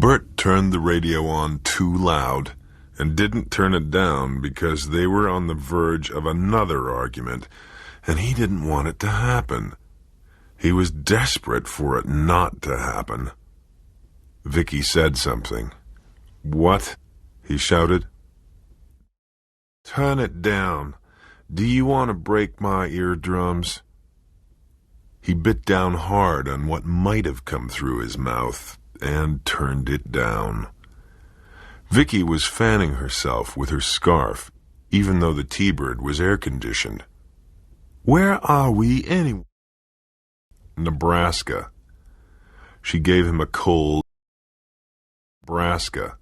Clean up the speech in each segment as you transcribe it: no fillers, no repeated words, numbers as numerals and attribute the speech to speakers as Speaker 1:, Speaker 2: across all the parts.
Speaker 1: Bert turned the radio on too loud and didn't turn it down because they were on the verge of another argument, and he didn't want it to happen. He was desperate for it not to happen. Vicky said something. "What?" he shouted. "Turn it down. Do you want to break my eardrums?" He bit down hard on what might have come through his mouth and turned it down. Vicky was fanning herself with her scarf, even though the T-Bird was air-conditioned. "Where are we anyway?" "Nebraska." She gave him a cold Nebraska.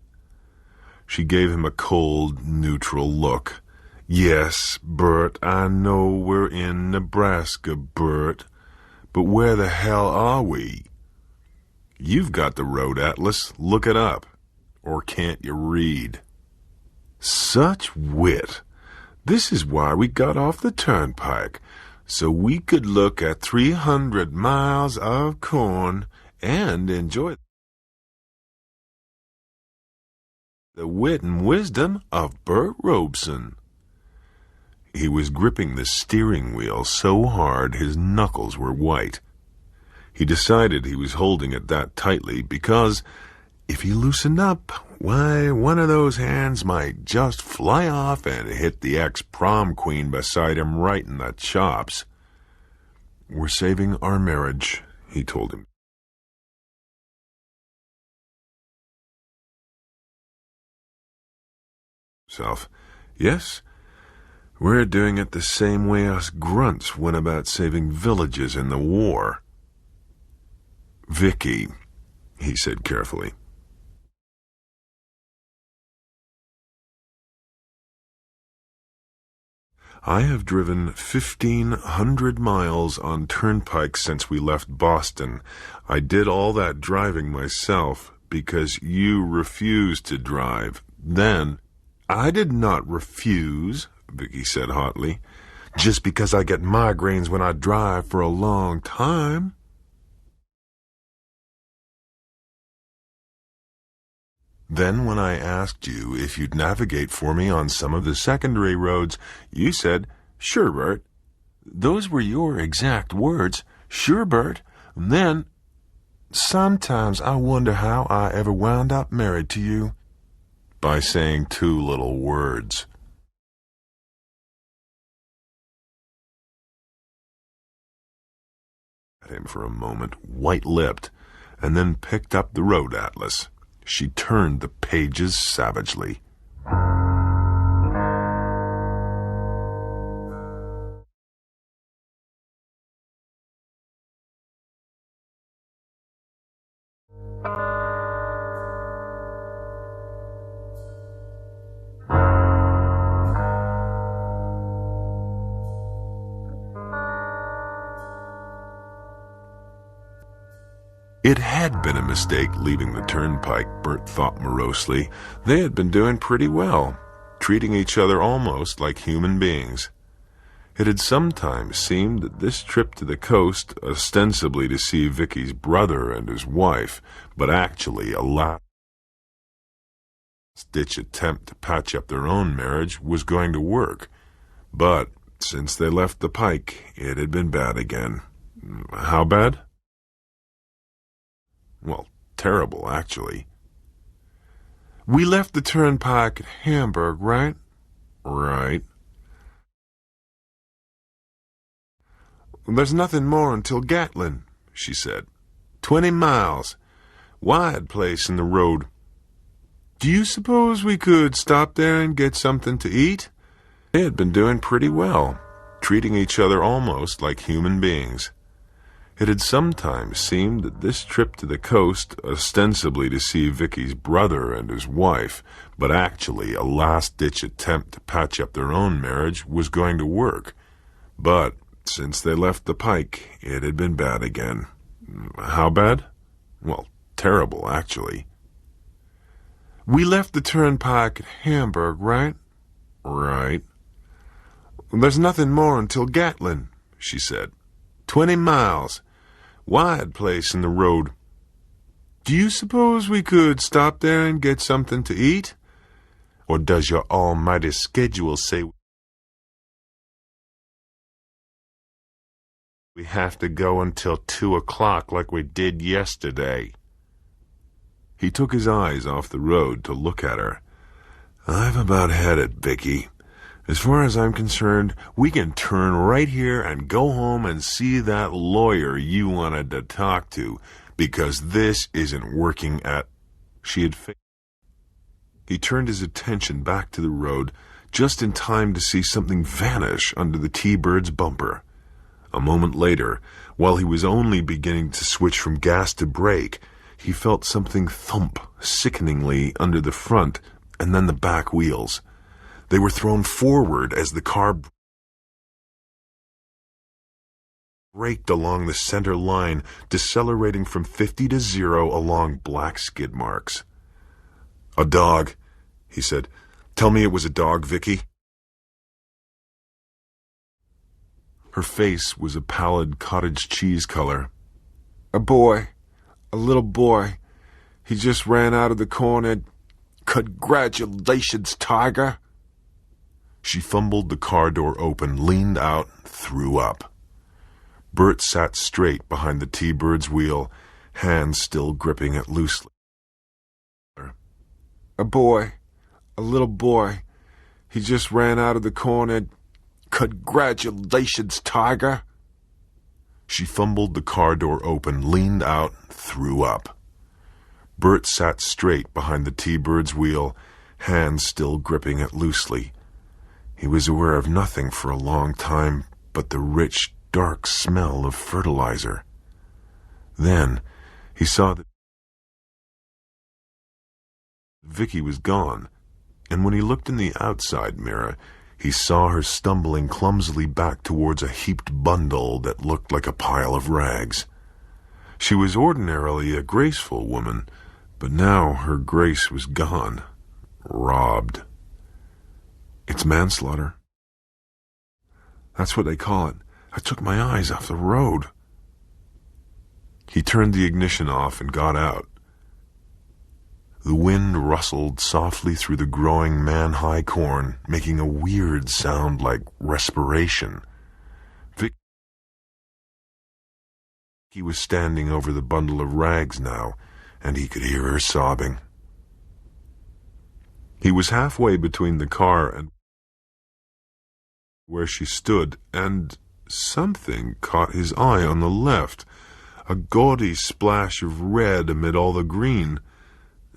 Speaker 1: She gave him a cold, neutral look. "Yes, Bert, I know we're in Nebraska, Bert. But where the hell are we?" "You've got the road atlas. Look it up. Or can't you read?" Such wit. This is why we got off the turnpike, so we could look at 300 miles of corn and enjoy the wit and wisdom of Bert Robeson. He was gripping the steering wheel so hard his knuckles were white. He decided he was holding it that tightly because, if he loosened up, why, one of those hands might just fly off and hit the ex-prom queen beside him right in the chops. "We're saving our marriage," he told him. "Yes, we're doing it the same way us grunts went about saving villages in the war." "Vicky," he said carefully. "I have driven 1,500 miles on turnpikes since we left Boston. I did all that driving myself because you refused to drive. Then—" "I did not refuse," Vicky said hotly. "Just because I get migraines when I drive for a long time." "Then when I asked you if you'd navigate for me on some of the secondary roads, you said, 'Sure, Bert.' Those were your exact words. 'Sure, Bert.' And then, sometimes I wonder how I ever wound up married to you." "By saying 2 little words." At him for a moment, white-lipped, and then picked up the road atlas. She turned the pages savagely. It had been a mistake leaving the turnpike, Bert thought morosely. They had been doing pretty well, treating each other almost like human beings. It had sometimes seemed that this trip to the coast, ostensibly to see Vicky's brother and his wife, but actually a last-ditch attempt to patch up their own marriage, was going to work. But since they left the pike, it had been bad again. How bad? Well, terrible, actually. "We left the turnpike at Hamburg, right?" "Right." "There's nothing more until Gatlin," she said. 20 miles. Wide place in the road. Do you suppose we could stop there and get something to eat?" They had been doing pretty well, treating each other almost like human beings. It had sometimes seemed that this trip to the coast, ostensibly to see Vicky's brother and his wife, but actually a last-ditch attempt to patch up their own marriage, was going to work. But since they left the pike, it had been bad again. How bad? Well, terrible, actually. "We left the turnpike at Hamburg, right?" "Right." "There's nothing more until Gatlin," she said. 20 miles. Wide place in the road. Do you suppose we could stop there and get something to eat? Or does your almighty schedule say we have to go until 2 o'clock like we did yesterday? He took his eyes off the road to look at her. I've about had it, Vicky. As far as I'm concerned, we can turn right here and go home and see that lawyer you wanted to talk to, because this isn't working at... He turned his attention back to the road just in time to see something vanish under the T-Bird's bumper. A moment later, while he was only beginning to switch from gas to brake, he felt something thump sickeningly under the front and then the back wheels. They were thrown forward as the car braked along the center line, decelerating from 50 to 0 along black skid marks. A dog, he said. Tell me it was a dog, Vicky. Her face was a pallid cottage cheese color. A boy. A little boy. He just ran out of the corner. Congratulations, Tiger. She fumbled the car door open, leaned out, threw up. Bert sat straight behind the T-Bird's wheel, hands still gripping it loosely. A boy. A little boy. He just ran out of the corner. Congratulations, Tiger. She fumbled the car door open, leaned out, threw up. Bert sat straight behind the T-Bird's wheel, hands still gripping it loosely. He was aware of nothing for a long time but the rich, dark smell of fertilizer. Then he saw that Vicky was gone, and when he looked in the outside mirror, he saw her stumbling clumsily back towards a heaped bundle that looked like a pile of rags. She was ordinarily a graceful woman, but now her grace was gone, robbed. It's manslaughter. That's what they call it. I took my eyes off the road. He turned the ignition off and got out. The wind rustled softly through the growing man-high corn, making a weird sound like respiration. He was standing over the bundle of rags now, and he could hear her sobbing. He was halfway between the car and where she stood, and something caught his eye on the left, a gaudy splash of red amid all the green,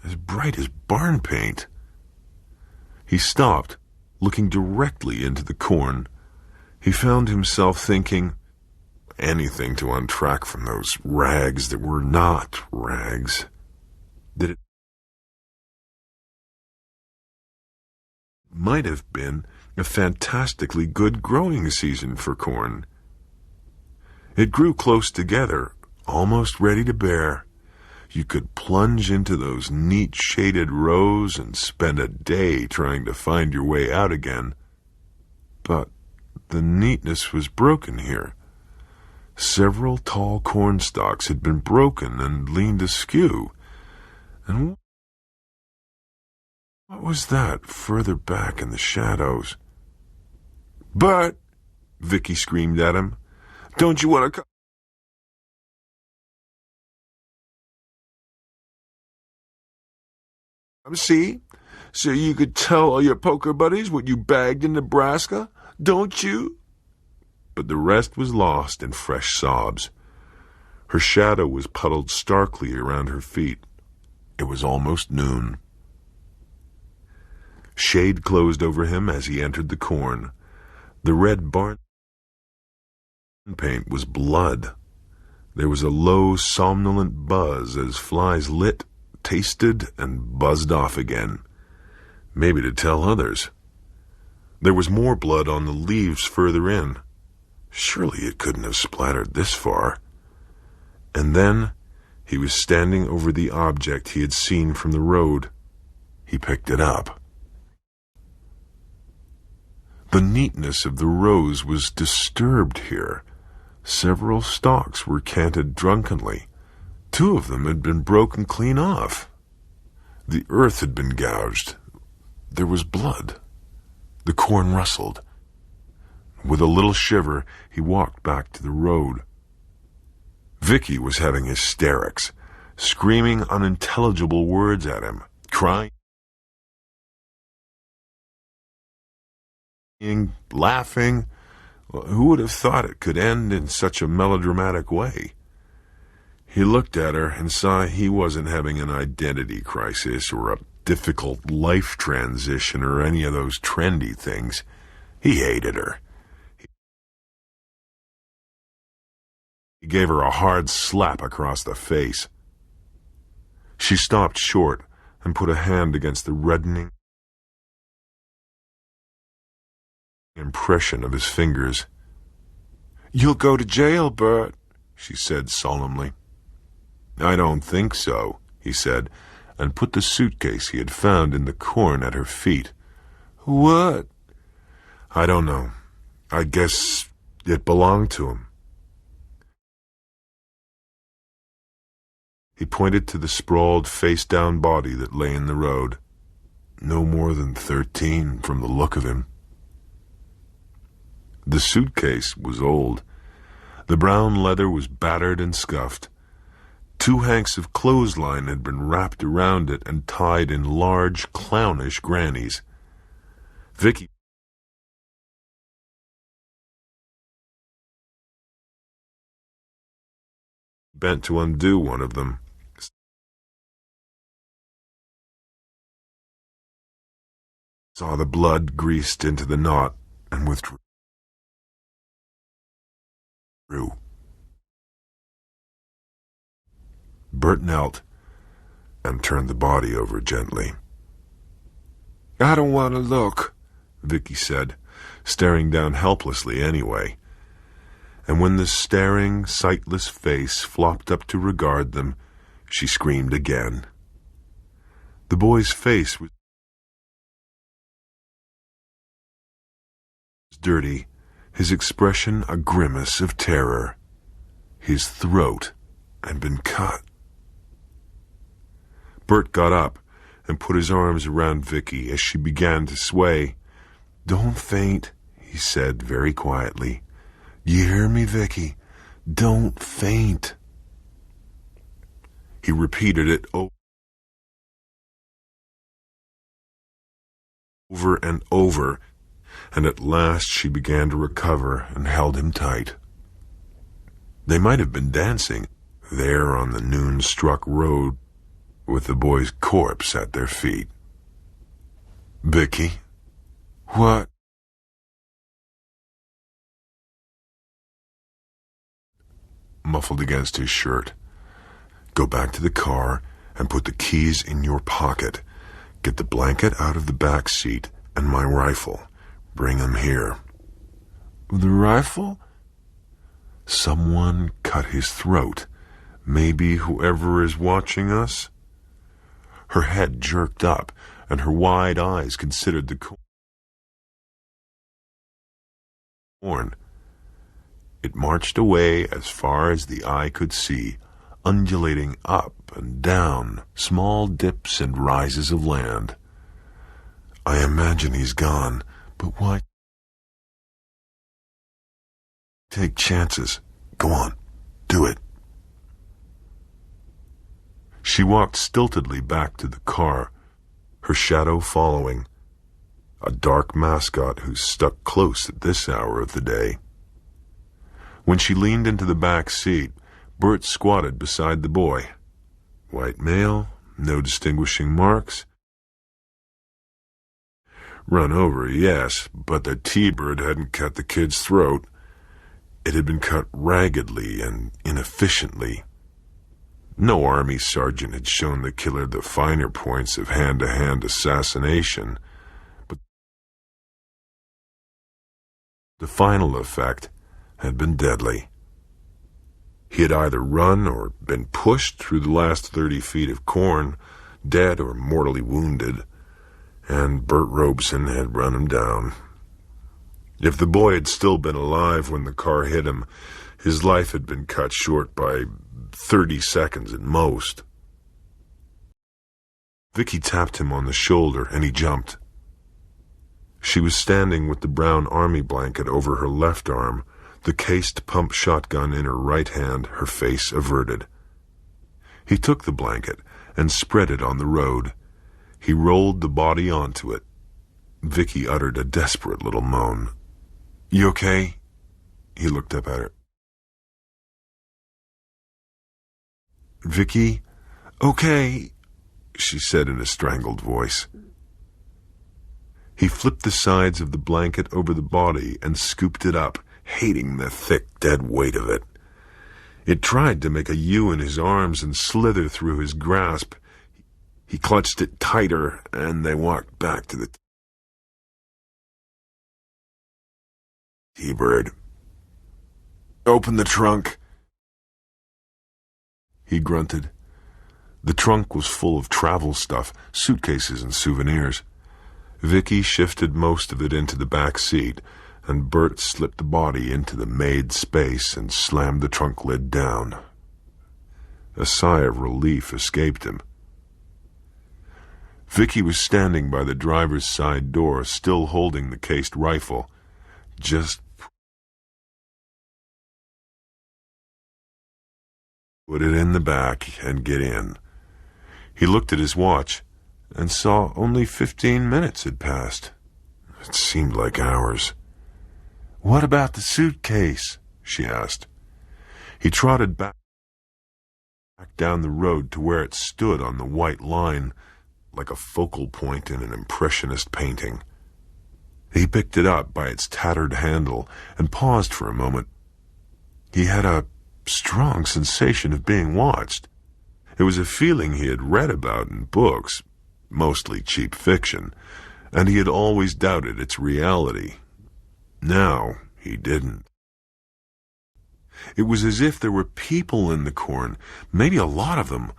Speaker 1: as bright as barn paint. He stopped, looking directly into the corn. He found himself thinking, anything to untrack from those rags that were not rags. That it might have been a fantastically good growing season for corn. It grew close together, almost ready to bear. You could plunge into those neat shaded rows and spend a day trying to find your way out again. But the neatness was broken here. Several tall corn stalks had been broken and leaned askew. And what was that further back in the shadows? Bert! Vicky screamed at him. Don't you want to come? See? So you could tell all your poker buddies what you bagged in Nebraska, don't you? But the rest was lost in fresh sobs. Her shadow was puddled starkly around her feet. It was almost noon. Shade closed over him as he entered the corn. The red barn paint was blood. There was a low, somnolent buzz as flies lit, tasted, and buzzed off again, maybe to tell others. There was more blood on the leaves further in. Surely it couldn't have splattered this far. And then he was standing over the object he had seen from the road. He picked it up. The neatness of the rows was disturbed here. Several stalks were canted drunkenly. Two of them had been broken clean off. The earth had been gouged. There was blood. The corn rustled. With a little shiver, he walked back to the road. Vicky was having hysterics, screaming unintelligible words at him, crying, laughing. Who would have thought it could end in such a melodramatic way? He looked at her and saw he wasn't having an identity crisis or a difficult life transition or any of those trendy things. He hated her. He gave her a hard slap across the face. She stopped short and put a hand against the reddening impression of his fingers. "You'll go to jail, Bert," she said solemnly. "I don't think so," he said, and put the suitcase he had found in the corn at her feet. "What?" "I don't know. I guess it belonged to him." He pointed to the sprawled, face-down body that lay in the road. No more than 13 from the look of him. The suitcase was old. The brown leather was battered and scuffed. 2 hanks of clothesline had been wrapped around it and tied in large, clownish grannies. Vicky bent to undo one of them. Saw the blood greased into the knot and withdrew. Bert knelt and turned the body over gently. "I don't want to look," Vicky said, staring down helplessly anyway. And when the staring, sightless face flopped up to regard them, she screamed again. The boy's face was dirty, his expression a grimace of terror. His throat had been cut. Bert got up and put his arms around Vicky as she began to sway. "Don't faint," he said very quietly. "You hear me, Vicky? Don't faint." He repeated it over and over, and at last she began to recover and held him tight. They might have been dancing there on the noon-struck road with the boy's corpse at their feet. "Vicky?" "What?" Muffled against his shirt. "Go back to the car and put the keys in your pocket. Get the blanket out of the back seat and my rifle. Bring them here." "The rifle?" "Someone cut his throat. Maybe whoever is watching us?" Her head jerked up, and her wide eyes considered the corn. It marched away as far as the eye could see, undulating up and down, small dips and rises of land. "I imagine he's gone, but why take chances? Go on, do it." She walked stiltedly back to the car, her shadow following, a dark mascot who stuck close at this hour of the day. When she leaned into the back seat, Bert squatted beside the boy. White male, no distinguishing marks. Run over, yes, but the T-bird hadn't cut the kid's throat. It had been cut raggedly and inefficiently. No army sergeant had shown the killer the finer points of hand-to-hand assassination, but the final effect had been deadly. He had either run or been pushed through the last 30 feet of corn, dead or mortally wounded, and Bert Robeson had run him down. If the boy had still been alive when the car hit him, his life had been cut short by 30 seconds at most. Vicky tapped him on the shoulder, and he jumped. She was standing with the brown army blanket over her left arm, the cased pump shotgun in her right hand, her face averted. He took the blanket and spread it on the road. He rolled the body onto it. Vicky uttered a desperate little moan. "You okay?" He looked up at her. "Vicky, okay," she said in a strangled voice. He flipped the sides of the blanket over the body and scooped it up, hating the thick, dead weight of it. It tried to make a U in his arms and slither through his grasp. He clutched it tighter, and they walked back to the T-bird. "Open the trunk," he grunted. The trunk was full of travel stuff, suitcases and souvenirs. Vicky shifted most of it into the back seat, and Bert slipped the body into the made space and slammed the trunk lid down. A sigh of relief escaped him. Vicky was standing by the driver's side door, still holding the cased rifle. "Just put it in the back and get in." He looked at his watch and saw only 15 minutes had passed. It seemed like hours. "What about the suitcase?" she asked. He trotted back down the road to where it stood on the white line, like a focal point in an impressionist painting. He picked it up by its tattered handle and paused for a moment. He had a strong sensation of being watched. It was a feeling he had read about in books, mostly cheap fiction, and he had always doubted its reality. Now he didn't. It was as if there were people in the corn, maybe a lot of them,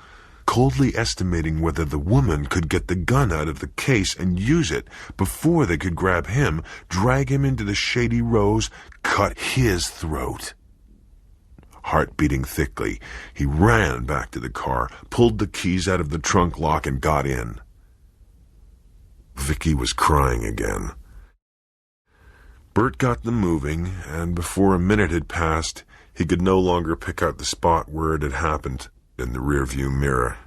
Speaker 1: coldly estimating whether the woman could get the gun out of the case and use it before they could grab him, drag him into the shady rows, cut his throat. Heart beating thickly, he ran back to the car, pulled the keys out of the trunk lock, and got in. Vicky was crying again. Bert got them moving, and before a minute had passed, he could no longer pick out the spot where it had happened in the rearview mirror.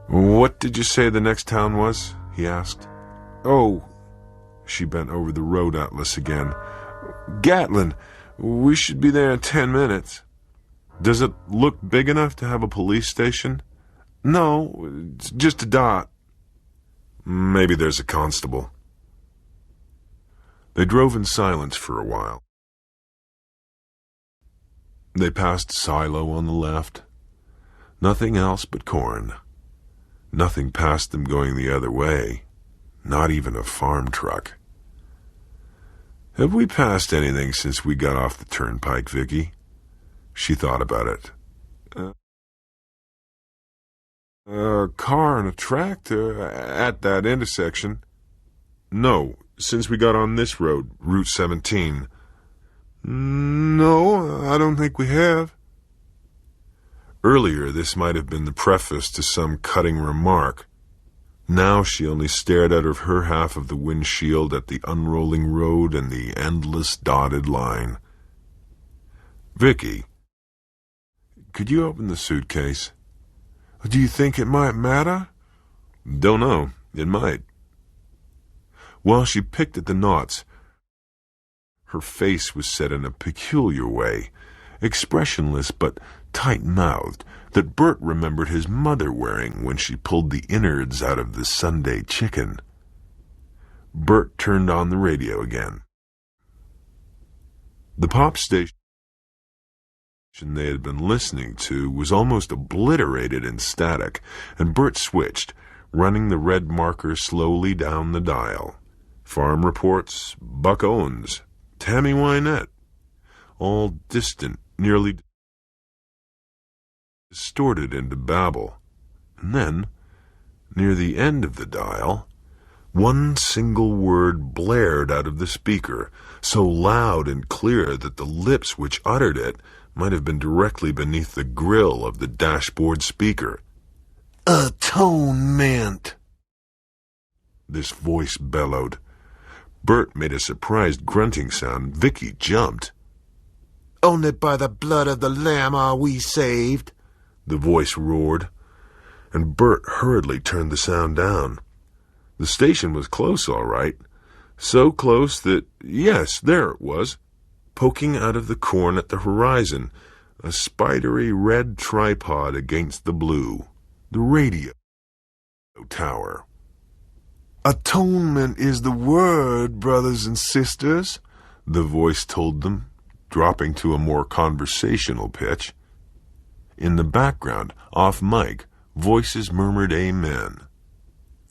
Speaker 1: "What did you say the next town was?" he asked. "Oh," she bent over the road atlas again. "Gatlin. We should be there in 10 minutes. Does it look big enough to have a police station?" "No, it's just a dot." "Maybe there's a constable." They drove in silence for a while. They passed Silo on the left. Nothing else but corn. Nothing passed them going the other way. Not even a farm truck. "Have we passed anything since we got off the turnpike, Vicky?" She thought about it. A car and a tractor at that intersection." "No, since we got on this road, Route 17. "No, I don't think we have." Earlier, this might have been the preface to some cutting remark. Now she only stared out of her half of the windshield at the unrolling road and the endless dotted line. "Vicky, could you open the suitcase?" "Do you think it might matter?" "Don't know. It might." While she picked at the knots, her face was set in a peculiar way, expressionless but tight-mouthed, that Bert remembered his mother wearing when she pulled the innards out of the Sunday chicken. Bert turned on the radio again. The pop station they had been listening to was almost obliterated in static, and Bert switched, running the red marker slowly down the dial. Farm reports, Buck Owens, Tammy Wynette, all distant, nearly distorted into babble. And then, near the end of the dial, one single word blared out of the speaker, so loud and clear that the lips which uttered it might have been directly beneath the grill of the dashboard speaker. "Atonement!" this voice bellowed. Bert made a surprised grunting sound. Vicky jumped. "Only by the blood of the Lamb are we saved," the voice roared, and Bert hurriedly turned the sound down. The station was close, all right. So close that, yes, there it was, poking out of the corn at the horizon, a spidery red tripod against the blue, the radio tower. "Atonement is the word, brothers and sisters," the voice told them, dropping to a more conversational pitch. In the background, off mic, voices murmured amen.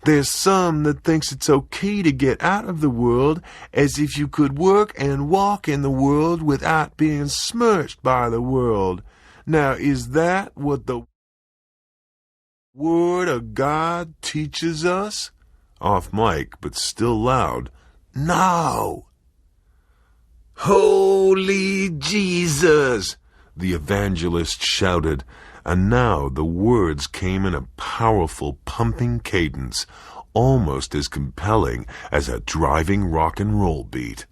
Speaker 1: "There's some that thinks it's okay to get out of the world, as if you could work and walk in the world without being smirched by the world. Now, is that what the Word of God teaches us?" Off mic, but still loud. "No." "Holy Jesus!" the evangelist shouted, and now the words came in a powerful pumping cadence, almost as compelling as a driving rock and roll beat.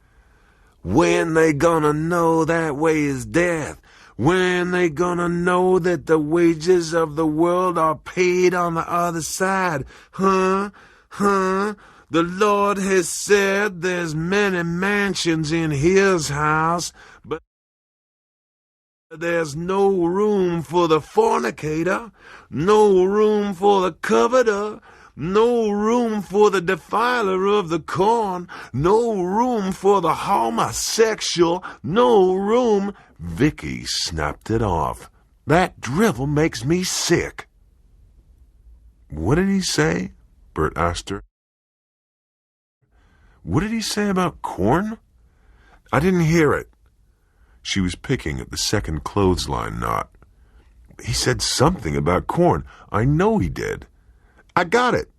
Speaker 1: "When they gonna know that way is death? When they gonna know that the wages of the world are paid on the other side? Huh? The Lord has said there's many mansions in His house, but there's no room for the fornicator, no room for the coveter, no room for the defiler of the corn, no room for the homosexual, no room." Vicky snapped it off. "That drivel makes me sick." "What did he say?" Bert asked her. "What did he say about corn?" "I didn't hear it." She was picking at the second clothesline knot. "He said something about corn. I know he did." "I got it,"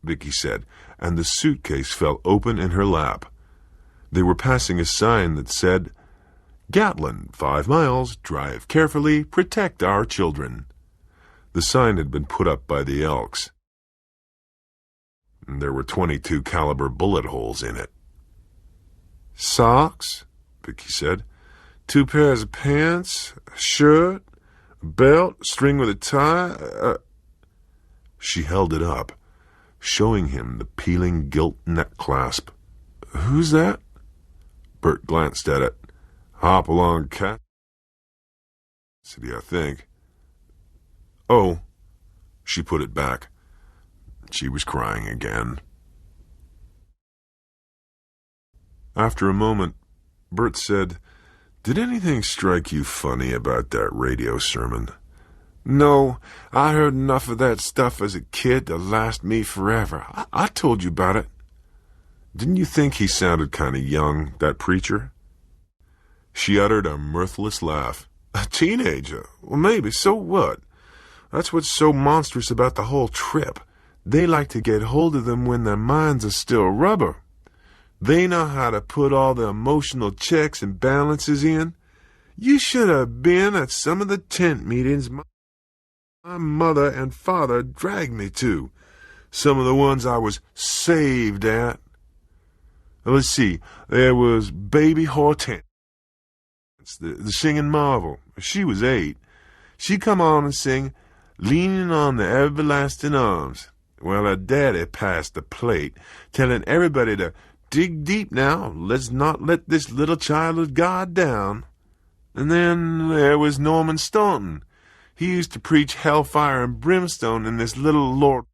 Speaker 1: Vicky said, and the suitcase fell open in her lap. They were passing a sign that said, "Gatlin, 5 miles, drive carefully, protect our children." The sign had been put up by the Elks. There were 22 caliber bullet holes in it. "Socks," Vicky said. "2 pairs of pants, a shirt, a belt, string with a tie." She held it up, showing him the peeling gilt neck clasp. "Who's that?" Bert glanced at it. "Hop along, cat. City, I think." "Oh." She put it back. She was crying again. After a moment, Bert said, "Did anything strike you funny about that radio sermon?" "No, I heard enough of that stuff as a kid to last me forever. I told you about it." "Didn't you think he sounded kind of young, that preacher?" She uttered a mirthless laugh. "A teenager? Well, maybe, so what? That's what's so monstrous about the whole trip. They like to get hold of them when their minds are still rubber. They know how to put all the emotional checks and balances in. You should have been at some of the tent meetings my mother and father dragged me to. Some of the ones I was saved at. Let's see, there was Baby Hortense, the singing marvel. She was 8. She'd come on and sing, 'Leaning on the Everlasting Arms.' Well, her daddy passed the plate, telling everybody to dig deep now. Let's not let this little child of God down. And then there was Norman Staunton. He used to preach hellfire and brimstone in this little Lord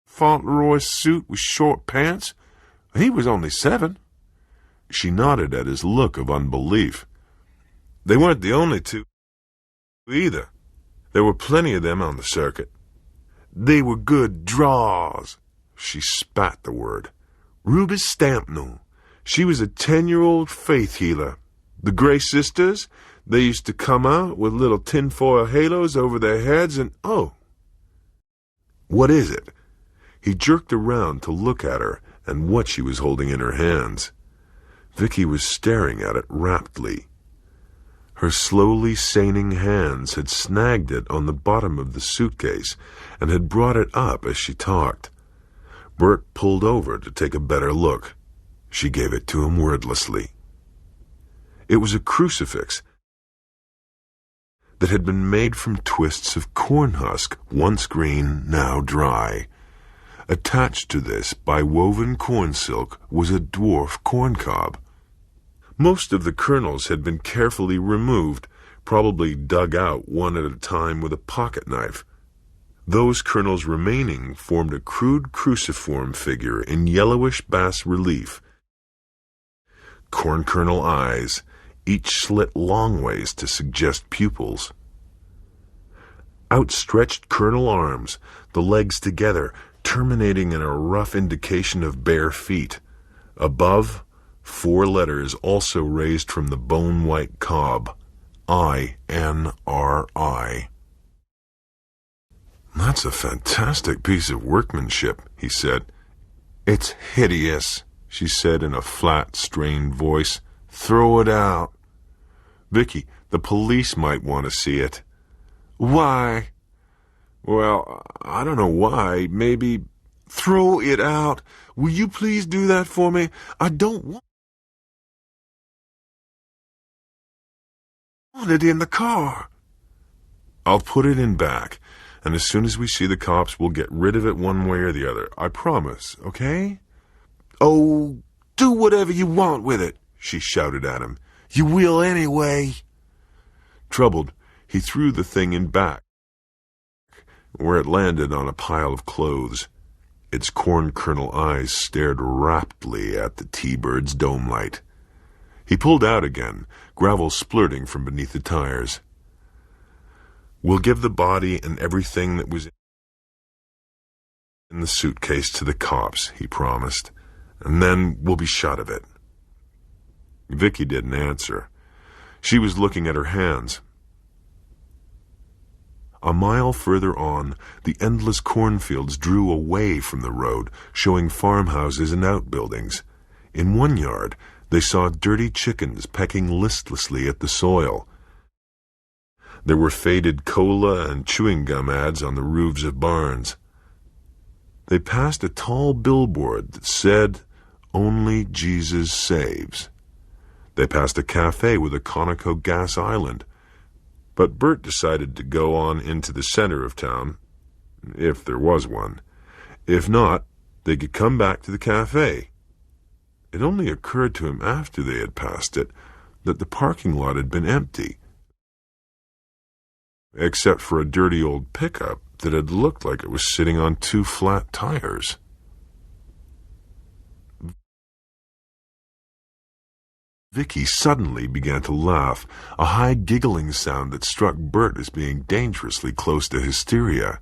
Speaker 1: Fauntleroy suit with short pants. He was only 7. She nodded at his look of unbelief. They weren't the only 2 either. There were plenty of them on the circuit. They were good draws. She spat the word. Ruby Stampnell. She was a 10-year-old faith healer. The Gray Sisters, They used to come out with little tinfoil halos over their heads and, oh, what is it? He jerked around to look at her and what she was holding in her hands. Vicky was staring at it raptly. Her slowly seining hands had snagged it on the bottom of the suitcase and had brought it up as she talked. Bert pulled over to take a better look. She gave it to him wordlessly. It was a crucifix that had been made from twists of corn husk, once green, now dry. Attached to this by woven corn silk was a dwarf corn cob. Most of the kernels had been carefully removed, probably dug out one at a time with a pocket knife. Those kernels remaining formed a crude cruciform figure in yellowish bas relief. Corn kernel eyes, each slit long ways to suggest pupils. Outstretched kernel arms, the legs together, terminating in a rough indication of bare feet. Above, 4 letters also raised from the bone-white cob. I-N-R-I. That's a fantastic piece of workmanship, he said. It's hideous, she said in a flat, strained voice. Throw it out. Vicky, the police might want to see it. Why? Well, I don't know why. Maybe... Throw it out. Will you please do that for me? I don't want it in the car. I'll put it in back, and as soon as we see the cops, we'll get rid of it one way or the other. I promise, okay? Oh, do whatever you want with it, she shouted at him. You will anyway. Troubled, he threw the thing in back, where it landed on a pile of clothes. Its corn kernel eyes stared raptly at the T-bird's dome light. He pulled out again, gravel splurting from beneath the tires. We'll give the body and everything that was in the suitcase to the cops, he promised, and then we'll be shut of it. Vicky didn't answer. She was looking at her hands. A mile further on, the endless cornfields drew away from the road, showing farmhouses and outbuildings. In one yard, they saw dirty chickens pecking listlessly at the soil. There were faded cola and chewing gum ads on the roofs of barns. They passed a tall billboard that said, "Only Jesus Saves." They passed a cafe with a Conoco gas island. But Bert decided to go on into the center of town, if there was one. If not, they could come back to the cafe. It only occurred to him after they had passed it that the parking lot had been empty, except for a dirty old pickup that had looked like it was sitting on 2 flat tires. Vicky suddenly began to laugh, a high giggling sound that struck Bert as being dangerously close to hysteria.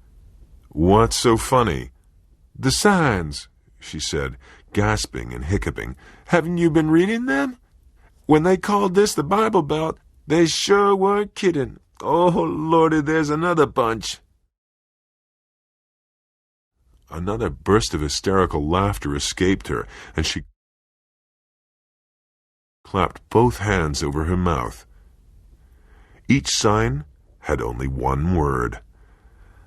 Speaker 1: What's so funny? The signs, she said, gasping and hiccuping. Haven't you been reading them? When they called this the Bible Belt, they sure weren't kidding. Oh, Lordy, there's another bunch. Another burst of hysterical laughter escaped her, and she clapped both hands over her mouth. Each sign had only one word.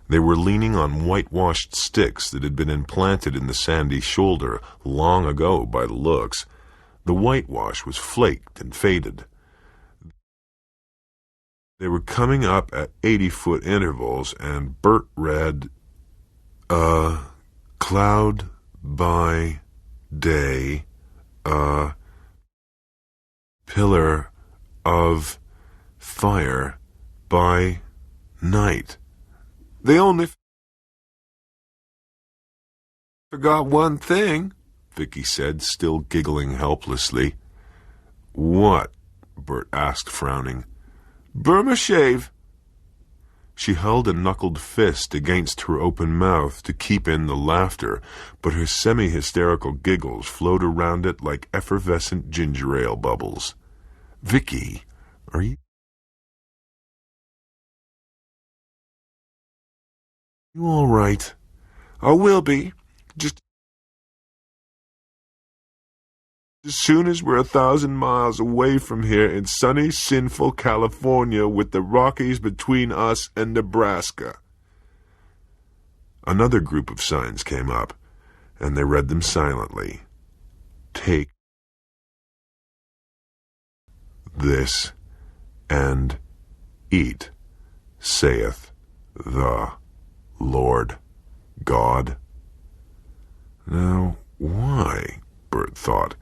Speaker 1: They were leaning on whitewashed sticks that had been implanted in the sandy shoulder long ago by the looks. The whitewash was flaked and faded. They were coming up at 80-foot intervals, and Bert read, "A cloud by day, a pillar of fire by night." They only forgot one thing, Vicky said, still giggling helplessly. What? Bert asked, frowning. Burma shave. She held a knuckled fist against her open mouth to keep in the laughter, but her semi-hysterical giggles flowed around it like effervescent ginger ale bubbles. Vicky, are you You all right? I will be. Just as soon as we're 1,000 miles away from here in sunny, sinful California with the Rockies between us and Nebraska. Another group of signs came up, and they read them silently. Take this and eat, saith the Lord God. Now, why, Bert thought,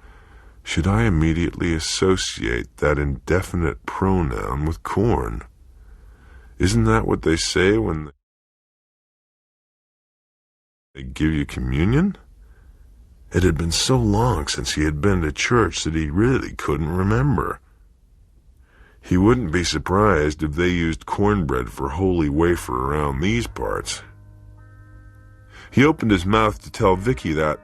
Speaker 1: should I immediately associate that indefinite pronoun with corn? Isn't that what they say when they give you communion? It had been so long since he had been to church that he really couldn't remember. He wouldn't be surprised if they used cornbread for holy wafer around these parts. He opened his mouth to tell Vicky that,